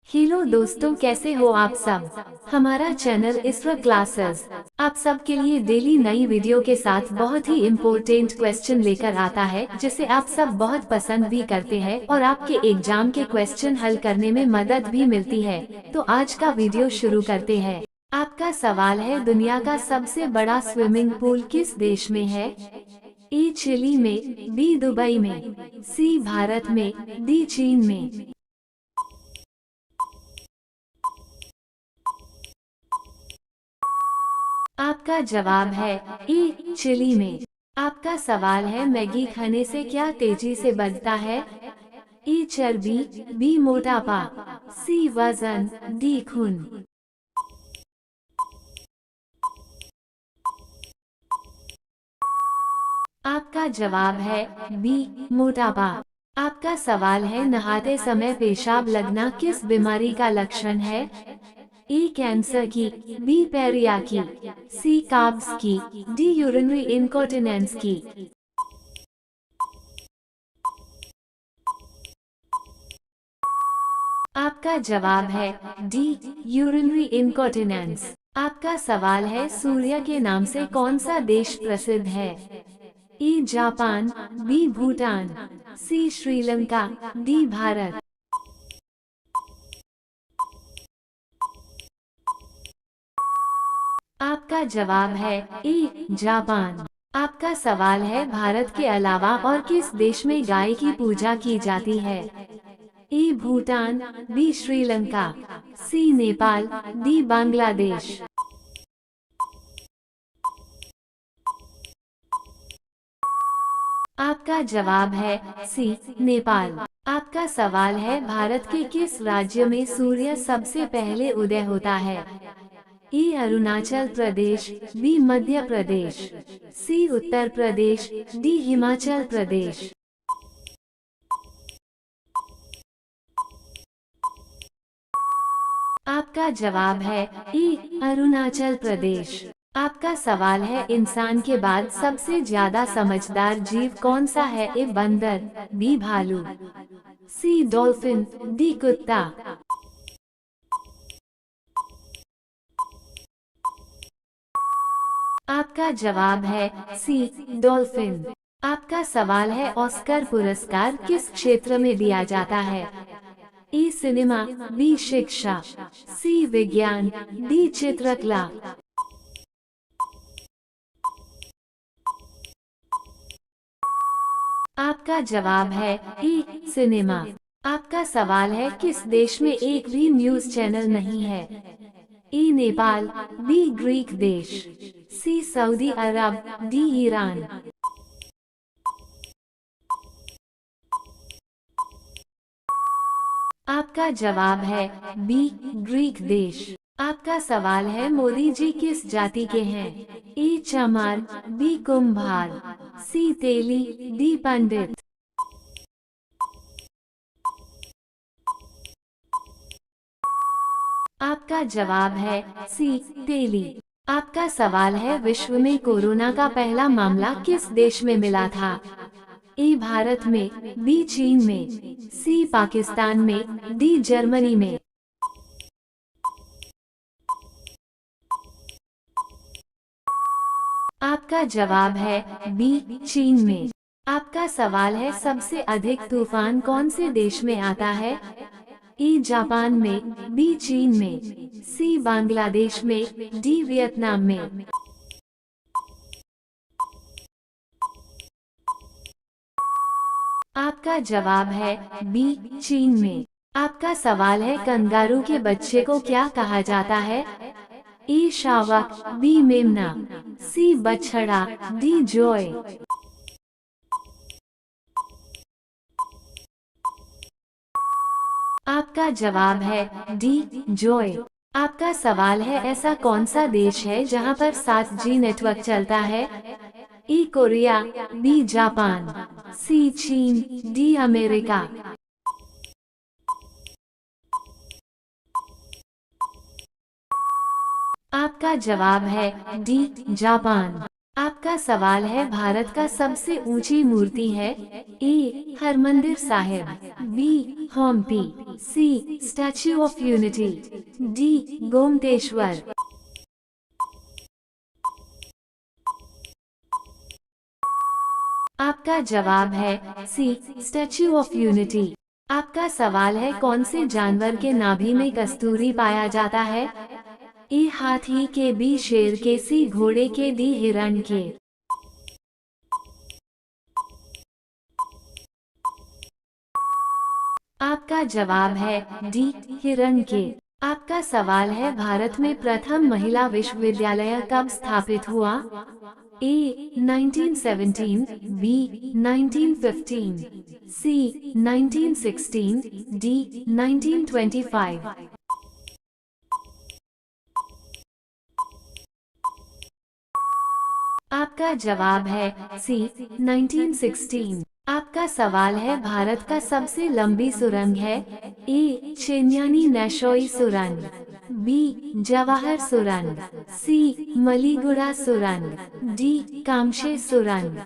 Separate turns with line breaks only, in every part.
Hello दोस्तों, कैसे हो आप सब। हमारा चैनल इसरो क्लासेस आप सब के लिए डेली नई वीडियो के साथ बहुत ही इम्पोर्टेंट क्वेश्चन लेकर आता है, जिसे आप सब बहुत पसंद भी करते हैं और आपके एग्जाम के क्वेश्चन हल करने में मदद भी मिलती है। तो आज का वीडियो शुरू करते हैं। आपका सवाल है, दुनिया का सबसे बड़ा स्विमिंग पूल किस देश में है? ए चिली में, बी दुबई में, सी भारत में, डी चीन में। आपका जवाब है ए चिली में। आपका सवाल है, मैगी खाने से क्या तेजी से बढ़ता है? ए चर्बी, बी मोटापा, सी वजन, डी खून। आपका जवाब है बी मोटापा। आपका सवाल है, नहाते समय पेशाब लगना किस बीमारी का लक्षण है? ए कैंसर की, बी पैरिया की, सी कार्ब्स की, डी यूरिनरी इनकॉन्टिनेंस की। आपका जवाब है डी यूरिनरी इनकॉन्टिनेंस। आपका सवाल है, सूर्य के नाम से कौन सा देश प्रसिद्ध है? A Japan, B Bhutan, C Sri Lanka, D Bharat. आपका जवाब है ए जापान। आपका सवाल है, भारत के अलावा और किस देश में गाय की पूजा की जाती है? ए भूटान, बी श्रीलंका, सी नेपाल, डी बांग्लादेश। आपका जवाब है सी नेपाल। आपका सवाल है, भारत के किस राज्य में सूर्य सबसे पहले उदय होता है? ए अरुणाचल प्रदेश, बी मध्य प्रदेश, सी उत्तर प्रदेश, डी हिमाचल प्रदेश। आपका जवाब है ए अरुणाचल प्रदेश। आपका सवाल है, इंसान के बाद सबसे ज्यादा समझदार जीव कौन सा है? ए बंदर, बी भालू, सी डॉल्फिन, डी कुत्ता। आपका जवाब है सी डॉल्फिन। आपका सवाल है, ऑस्कर पुरस्कार किस क्षेत्र में दिया जाता है? ए सिनेमा, बी शिक्षा, सी विज्ञान, डी चित्रकला। आपका जवाब है ए सिनेमा। आपका सवाल है, किस देश में एक भी न्यूज चैनल नहीं है? ए नेपाल, बी ग्रीक देश, सी सऊदी अरब, डी ईरान। आपका जवाब है बी ग्रीक देश। आपका सवाल है, मोदी जी किस जाति के हैं? ए चमार, बी कुम्भार, सी तेली, डी पंडित। आपका जवाब है सी तेली। आपका सवाल है, विश्व में कोरोना का पहला मामला किस देश में मिला था? ए भारत में, बी चीन में, सी पाकिस्तान में, डी जर्मनी में। आपका जवाब है बी चीन में। आपका सवाल है, सबसे अधिक तूफान कौन से देश में आता है? ए जापान में, बी चीन में, सी बांग्लादेश में, डी वियतनाम में। आपका जवाब है बी चीन में। आपका सवाल है, कंगारू के बच्चे को क्या कहा जाता है? ए शावक, बी मेमना, सी बछड़ा, डी जॉय। आपका जवाब है डी जॉय। आपका सवाल है, ऐसा कौन सा देश है जहां पर 7G नेटवर्क चलता है? ए कोरिया, बी जापान, सी चीन, डी अमेरिका। आपका जवाब है डी जापान। आपका सवाल है, भारत का सबसे ऊंची मूर्ति है? A Harmandir Sahib, B Hampi, C Statue of Unity, D Gomateshwar. आपका जवाब है सी स्टैच्यू ऑफ यूनिटी। आपका सवाल है कौन से जानवर के नाभि में कस्तूरी पाया जाता है? ए हाथी के, बी शेर के, सी घोड़े के, डी हिरण के। आपका जवाब है डी हिरण के। आपका सवाल है भारत में प्रथम महिला विश्वविद्यालय कब स्थापित हुआ? ए 1917, बी 1915, सी 1916, डी 1925। आपका जवाब है सी 1916। आपका सवाल है भारत का सबसे लंबी सुरंग है? ए चेन्यानी नेशोई सुरंग, बी जवाहर सुरंग, सी मलीगुड़ा सुरंग, डी कामशे सुरंग।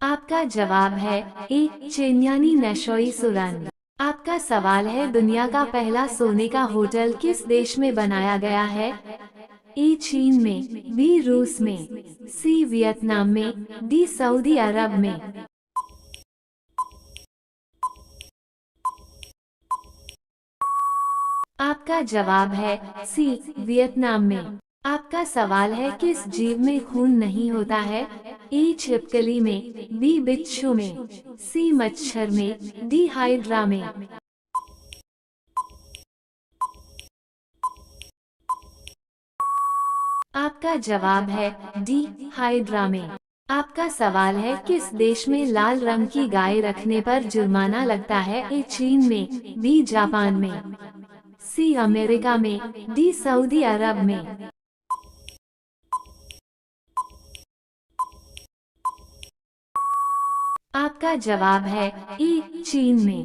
आपका जवाब है ए चेन्यानी नेशोई सुरंग। आपका सवाल है दुनिया का पहला सोने का होटल किस देश में बनाया गया है? ए चीन में, बी रूस में, सी वियतनाम में, डी सऊदी अरब में। आपका जवाब है सी वियतनाम में। आपका सवाल है किस जीव में खून नहीं होता है? ए छिपकली में, बी बिच्छू में, सी मच्छर में, डी हाइड्रा में। आपका जवाब है डी हाइड्रा में। आपका सवाल है किस देश में लाल रंग की गाय रखने पर जुर्माना लगता है? ए चीन में, बी जापान में, सी अमेरिका में, डी सऊदी अरब में। आपका जवाब है ए चीन में।